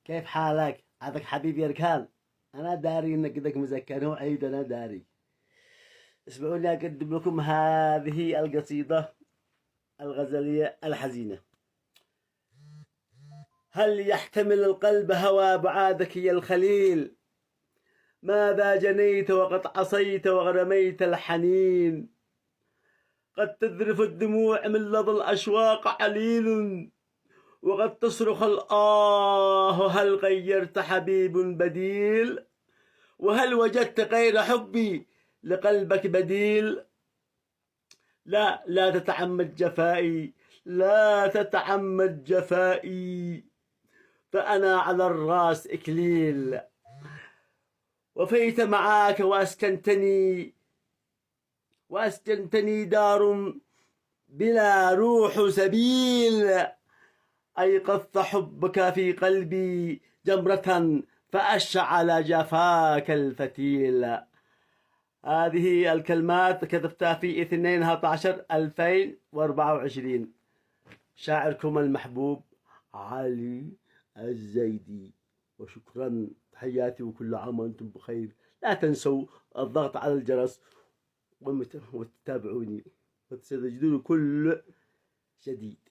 كيف حالك؟ عادك حبيبي يا ركان. أنا داري إنك قدك مذكر وعيد، أنا داري. اسمعوني أقدم لكم هذه القصيدة الغزلية الحزينة. هل يحتمل القلب هوى بعادك يا الخليل؟ ماذا جنيت وقد عصيت وغرميت الحنين؟ قد تذرف الدموع من لظى الأشواق عليل، وقد تصرخ الآه هل غيرت حبيب بديل؟ وهل وجدت غير حبي لقلبك بديل؟ لا تتعمد جفائي، لا تتعمد جفائي، فأنا على الراس إكليل. وفيت معاك وأسكنتني دار بلا روح سبيل. أيقظت حبك في قلبي جمرة فأشعل جفاك الفتيل. هذه الكلمات كتبتها في 2/11/2024. شاعركم المحبوب علي الزيدي. وشكرا، تحياتي وكل عام وأنتم بخير. لا تنسوا الضغط على الجرس وتتابعوني وتستجدون كل جديد.